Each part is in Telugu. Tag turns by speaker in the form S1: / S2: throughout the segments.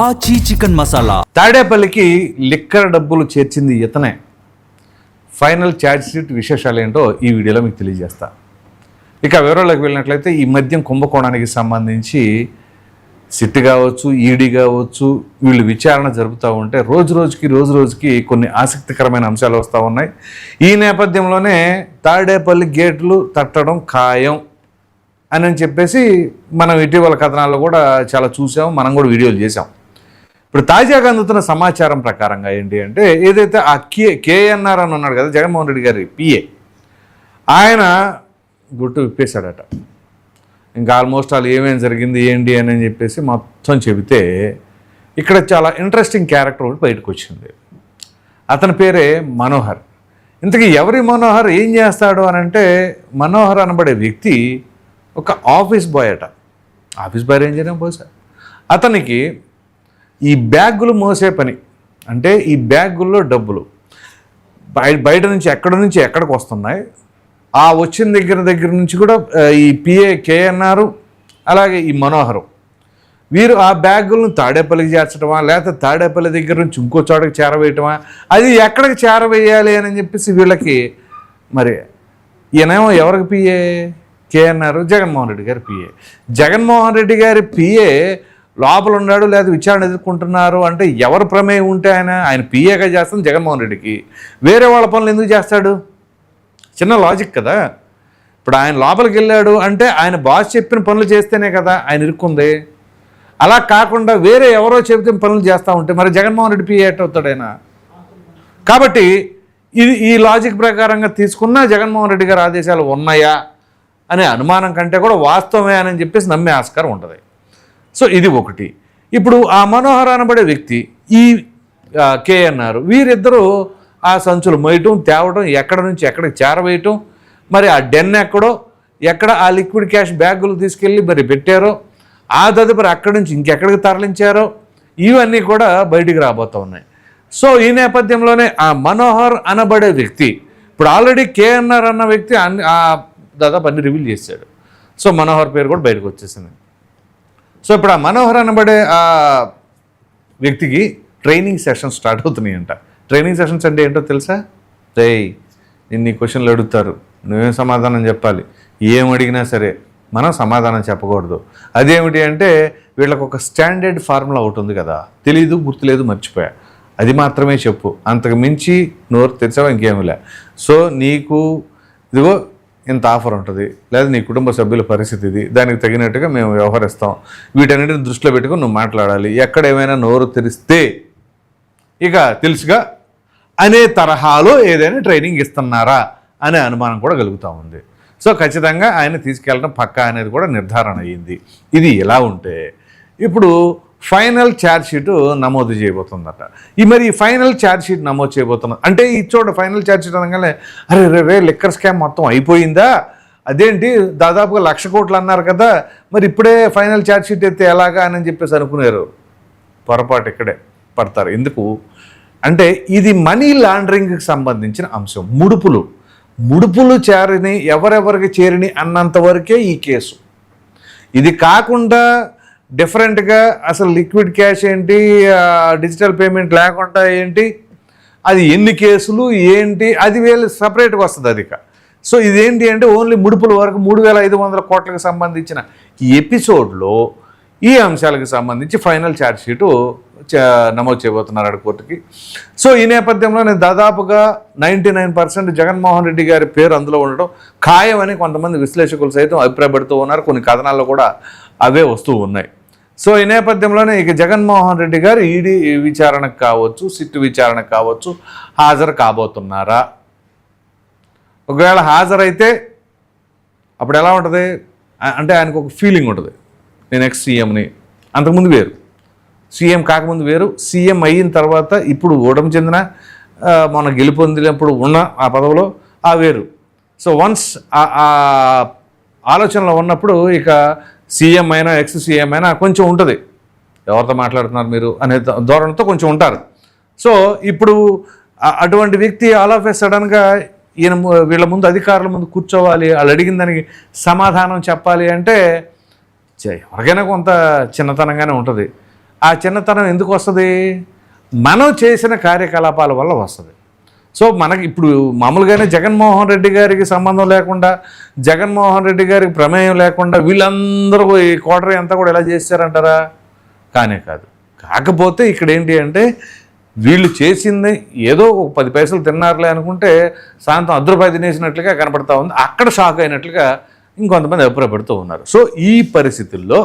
S1: ఆచి చికెన్ మసాలా.
S2: తాడేపల్లికి లిక్కర్ డబ్బులు చేర్చింది ఇతనే. ఫైనల్ ఛార్జ్ షీట్ విశేషాలు ఏంటో ఈ వీడియోలో మీకు తెలియజేస్తా. ఇక వివరాలకు వెళ్ళినట్లయితే ఈ మద్యం కుంభకోణానికి సంబంధించి సిట్ కావచ్చు, ఈడీ కావచ్చు, వీళ్ళు విచారణ జరుపుతూ ఉంటే రోజు రోజుకి కొన్ని ఆసక్తికరమైన అంశాలు వస్తూ ఉన్నాయి. ఈ నేపథ్యంలోనే తాడేపల్లి గేట్లు తట్టడం ఖాయం అని చెప్పేసి మనం ఇటీవల కథనాల్లో కూడా చాలా చూసాం, మనం కూడా వీడియోలు చేసాం. ఇప్పుడు తాజాగా అందుతున్న సమాచారం ప్రకారంగా ఏంటి అంటే, ఏదైతే ఆ కేఎన్ఆర్ అని ఉన్నాడు కదా, జగన్మోహన్ రెడ్డి గారి పిఏ, ఆయన గుట్టు విప్పేశాడట. ఇంకా ఆల్మోస్ట్ వాళ్ళు ఏమేమి జరిగింది ఏంటి అని చెప్పేసి మొత్తం చెబితే ఇక్కడ చాలా ఇంట్రెస్టింగ్ క్యారెక్టర్ ఒకటి బయటకు వచ్చింది. అతని పేరే మనోహర్. ఇంతకీ ఎవరి మనోహర్, ఏం చేస్తాడు అని అంటే, మనోహర్ అనబడే వ్యక్తి ఒక ఆఫీస్ బాయ్ అట. ఆఫీస్ బాయ్ ఏం చేయడం బహుశా అతనికి ఈ బ్యాగులు మోసే పని. అంటే ఈ బ్యాగుల్లో డబ్బులు బయట నుంచి ఎక్కడికి వస్తున్నాయి, ఆ వచ్చిన దగ్గర నుంచి కూడా ఈ పిఏ కేఎన్ఆర్ అలాగే ఈ మనోహరం వీరు ఆ బ్యాగులను తాడేపల్లికి చేర్చడమా, లేకపోతే తాడేపల్లి దగ్గర నుంచి ఇంకో చోటకి చేరవేయటమా, అది ఎక్కడికి చేరవేయాలి అని చెప్పేసి వీళ్ళకి. మరి ఈయనేమో ఎవరికి పిఏ? కేఎన్ఆర్ జగన్మోహన్ రెడ్డి గారి పిఏ. జగన్మోహన్ రెడ్డి గారి పిఏ లోపల ఉన్నాడు, లేదా విచారణ ఎదుర్కొంటున్నారు అంటే ఎవరు ప్రమేయం ఉంటే ఆయన పిఏగా చేస్తాను జగన్మోహన్ రెడ్డికి. వేరే వాళ్ళ పనులు ఎందుకు చేస్తాడు? చిన్న లాజిక్ కదా. ఇప్పుడు ఆయన లోపలికి వెళ్ళాడు అంటే ఆయన బాస్ చెప్పిన పనులు చేస్తేనే కదా ఆయన ఇరుక్కుంది. అలా కాకుండా వేరే ఎవరో చెబితే పనులు చేస్తూ ఉంటే మరి జగన్మోహన్ రెడ్డి పిఏ అవుతాడు ఆయన. కాబట్టి ఈ లాజిక్ ప్రకారంగా తీసుకున్న జగన్మోహన్ రెడ్డి గారి ఆదేశాలు ఉన్నాయా అనే అనుమానం కంటే కూడా వాస్తవమే అని చెప్పేసి నమ్మే ఆస్కారం ఉంటుంది. సో ఇది ఒకటి. ఇప్పుడు ఆ మనోహర్ అనబడే వ్యక్తి, ఈ కేఎన్ఆర్, వీరిద్దరూ ఆ సంచులు మోయటం, తేవటం, ఎక్కడి నుంచి ఎక్కడికి చేరవేయటం, మరి ఆ డెన్ ఎక్కడ ఆ లిక్విడ్ క్యాష్ బ్యాగులు తీసుకెళ్ళి మరి పెట్టారో, ఆ తదుపరి అక్కడి నుంచి ఇంకెక్కడికి తరలించారో, ఇవన్నీ కూడా బయటికి రాబోతూ ఉన్నాయి. సో ఈ నేపథ్యంలోనే ఆ మనోహర్ అనబడే వ్యక్తి ఇప్పుడు ఆల్రెడీ కేఎన్ఆర్ అన్న వ్యక్తి దాదాపు అన్ని రివీల్ చేశాడు. సో మనోహర్ పేరు కూడా బయటకు వచ్చేసింది. సో ఇప్పుడు ఆ మనోహర్ అనబడే ఆ వ్యక్తికి ట్రైనింగ్ సెషన్స్ స్టార్ట్ అవుతున్నాయంట. ట్రైనింగ్ సెషన్స్ అంటే ఏంటో తెలుసా? నిన్ను క్వశ్చన్లు అడుగుతారు, నువ్వేం సమాధానం చెప్పాలి. ఏం అడిగినా సరే మనం సమాధానం చెప్పకూడదు. అదేమిటి అంటే, వీళ్ళకు ఒక స్టాండర్డ్ ఫార్ములా ఒకటి ఉంది కదా, తెలీదు, గుర్తులేదు, మర్చిపోయా, అది మాత్రమే చెప్పు, అంతకు మించి నోరు తెరిచావా ఇంకేమిలే. సో నీకు ఇదిగో ఇంత ఆఫర్ ఉంటుంది, లేదా నీ కుటుంబ సభ్యుల పరిస్థితి ఇది, దానికి తగినట్టుగా మేము వ్యవహరిస్తాం, వీటన్నిటిని దృష్టిలో పెట్టుకుని నువ్వు మాట్లాడాలి. ఎక్కడేమైనా నోరు తెరిస్తే ఇక తెలుసుగా అనే తరహాలో ఏదైనా ట్రైనింగ్ ఇస్తున్నారా అనే అనుమానం కూడా కలుగుతూ ఉంది. సో ఖచ్చితంగా ఆయన తీసుకెళ్ళడం పక్కా అనేది కూడా నిర్ధారణ అయ్యింది. ఇది ఎలా ఉంటే ఇప్పుడు ఫైనల్ ఛార్జ్ షీట్ నమోదు చేయబోతుందట. మరి ఈ ఫైనల్ ఛార్జ్ షీట్ నమోదు చేయబోతున్నా అంటే ఈ చోట ఫైనల్ ఛార్జ్ షీట్ అనగానే అరే లిక్కర్ స్కామ్ మొత్తం అయిపోయిందా, అదేంటి దాదాపుగా 1,00,000 కోట్లు అన్నారు కదా, మరి ఇప్పుడే ఫైనల్ ఛార్జ్ షీట్ అయితే ఎలాగా అని చెప్పేసి అనుకున్నారు. పొరపాటు ఇక్కడే పడతారు. ఎందుకు అంటే ఇది మనీ లాండరింగ్కి సంబంధించిన అంశం. ముడుపులు చేరని, ఎవరెవరికి చేరిని అన్నంత వరకే ఈ కేసు. ఇది కాకుండా డిఫరెంట్గా అసలు లిక్విడ్ క్యాష్ ఏంటి, డిజిటల్ పేమెంట్ లేకుండా ఏంటి, అది ఎన్ని కేసులు ఏంటి, అది వీళ్ళు సపరేట్గా వస్తుంది అది. సో ఇదేంటి అంటే ఓన్లీ ముడుపుల వరకు 3,500 కోట్లకు సంబంధించిన ఈ ఎపిసోడ్లో ఈ అంశాలకు సంబంధించి ఫైనల్ ఛార్జ్ షీటు నమోదు చేయబోతున్నారు కోర్టుకి. సో ఈ నేపథ్యంలో నేను దాదాపుగా 99% జగన్మోహన్ రెడ్డి గారి పేరు అందులో ఉండడం ఖాయమని కొంతమంది విశ్లేషకులు సైతం అభిప్రాయపడుతూ ఉన్నారు. కొన్ని కథనాల్లో కూడా అవే వస్తూ ఉన్నాయి. సో ఈ నేపథ్యంలోనే ఇక జగన్మోహన్ రెడ్డి గారు ఈడీ విచారణకు కావచ్చు, సిట్ విచారణకు కావచ్చు హాజరు కాబోతున్నారా? ఒకవేళ హాజరైతే అప్పుడు ఎలా ఉంటుంది అంటే, ఆయనకు ఒక ఫీలింగ్ ఉంటుంది, నేను నెక్స్ట్ సీఎంని. అంతకుముందు వేరు, సీఎం కాకముందు వేరు, సీఎం అయిన తర్వాత ఇప్పుడు ఓటమి చెందిన మన గెలుపొందినప్పుడు ఉన్న ఆ పదవిలో ఆ వేరు. సో వన్స్ ఆ ఆలోచనలో ఉన్నప్పుడు ఇక సీఎం అయినా ఎక్స్ సీఎం అయినా కొంచెం ఉంటుంది, ఎవరితో మాట్లాడుతున్నారు మీరు అనే ధోరణితో కొంచెం ఉంటారు. సో ఇప్పుడు అటువంటి వ్యక్తి ఆల్ ఆఫ్ ఏ సడన్గా వీళ్ళ ముందు అధికారుల ముందు కూర్చోవాలి, వాళ్ళు అడిగిన దానికి సమాధానం చెప్పాలి అంటే ఎవరికైనా కొంత చిన్నతనంగానే ఉంటుంది. ఆ చిన్నతనం ఎందుకు వస్తుంది? మనం చేసిన కార్యకలాపాల వల్ల వస్తుంది. సో మనకి ఇప్పుడు మామూలుగానే జగన్మోహన్ రెడ్డి గారికి సంబంధం లేకుండా, జగన్మోహన్ రెడ్డి గారికి ప్రమేయం లేకుండా వీళ్ళందరూ ఈ కోటరీ అంతా కూడా ఎలా చేశారంటారా? కానే కాదు. కాకపోతే ఇక్కడ ఏంటి అంటే వీళ్ళు చేసింది ఏదో ఒక 10 పైసలు తిన్నారులే అనుకుంటే సాయంత్రం రూ. 10 తినేసినట్లుగా కనపడతా ఉంది. అక్కడ షాక్ అయినట్లుగా ఇంకొంతమంది అభిప్రాయపడుతూ ఉన్నారు. సో ఈ పరిస్థితుల్లో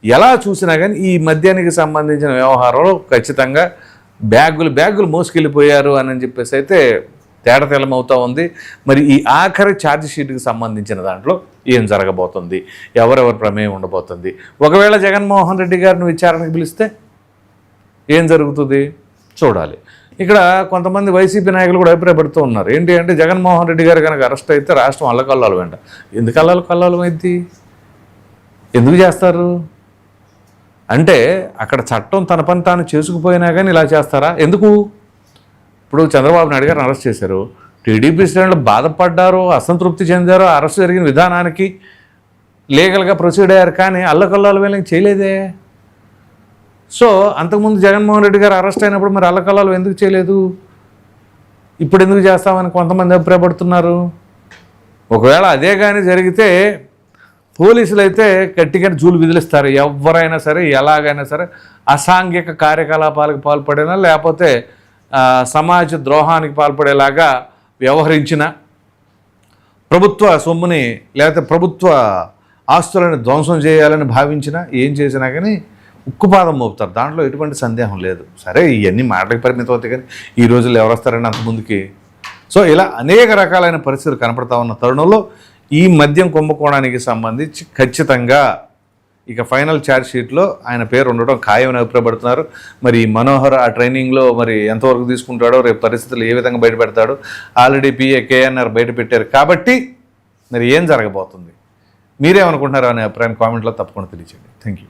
S2: ఎలా చూసినా కానీ ఈ మద్యానికి సంబంధించిన వ్యవహారంలో ఖచ్చితంగా బ్యాగులు మోసుకెళ్ళిపోయారు అని చెప్పేసి అయితే తేటతెల్లమవుతూ ఉంది. మరి ఈ ఆఖరి ఛార్జ్ షీట్కి సంబంధించిన దాంట్లో ఏం జరగబోతుంది, ఎవరెవరి ప్రమేయం ఉండబోతుంది, ఒకవేళ జగన్మోహన్ రెడ్డి గారిని విచారణకు పిలిస్తే ఏం జరుగుతుంది చూడాలి. ఇక్కడ కొంతమంది వైసీపీ నాయకులు కూడా అభిప్రాయపడుతూ ఉన్నారు. ఏంటి అంటే జగన్మోహన్ రెడ్డి గారు కనుక అరెస్ట్ అయితే రాష్ట్రం అల్లకల్లాలు వెంట. ఎందుకు అల్లకల్లాలం అయింది? ఎందుకు చేస్తారు అంటే అక్కడ చట్టం తన పని తాను చేసుకుపోయినా కానీ ఇలా చేస్తారా? ఎందుకు? ఇప్పుడు చంద్రబాబు నాయుడు గారిని అరెస్ట్ చేశారు, టీడీపీ శ్రేణులు బాధపడ్డారు, అసంతృప్తి చెందారు, అరెస్ట్ జరిగిన విధానానికి లీగల్గా ప్రొసీడ్ అయ్యారు, కానీ అల్లకల్లాలు వీళ్ళకి చేయలేదే. సో అంతకుముందు జగన్మోహన్ రెడ్డి గారు అరెస్ట్ అయినప్పుడు మరి అల్లకల్లాలు ఎందుకు చేయలేదు, ఇప్పుడు ఎందుకు చేస్తామని కొంతమంది అభిప్రాయపడుతున్నారు. ఒకవేళ అదే కానీ జరిగితే పోలీసులు అయితే గట్టిగా జూలు విదిలిస్తారు. ఎవరైనా సరే ఎలాగైనా సరే అసాంఘిక కార్యకలాపాలకు పాల్పడినా లేకపోతే సమాజ ద్రోహానికి పాల్పడేలాగా వ్యవహరించిన, ప్రభుత్వ సొమ్ముని లేకపోతే ప్రభుత్వ ఆస్తులను ధ్వంసం చేయాలని భావించిన, ఏం చేసినా కానీ ఉక్కుపాదం మోపుతారు. దాంట్లో ఎటువంటి సందేహం లేదు. సరే ఇవన్నీ మాటలకు పరిమితం అవుతాయి కానీ ఈ రోజుల్లో ఎవరు వస్తారని అంత ముందుకి. సో ఇలా అనేక రకాలైన పరిస్థితులు కనపడతా ఉన్న తరుణంలో ఈ మద్యం కుంభకోణానికి సంబంధించి ఖచ్చితంగా ఇక ఫైనల్ ఛార్జ్ షీట్లో ఆయన పేరు ఉండడం ఖాయమని అభిప్రాయపడుతున్నారు. మరి మనోహర్ ఆ ట్రైనింగ్లో మరి ఎంతవరకు తీసుకుంటాడో, రేపు పరిస్థితులు ఏ విధంగా బయటపెడతాడో, ఆల్రెడీ పిఏ కేఎన్ఆర్ బయట పెట్టారు కాబట్టి మరి ఏం జరగబోతుంది, మీరేమనుకుంటున్నారు అనే అభిప్రాయం కామెంట్లో తప్పకుండా తెలియచేయండి. Thank you.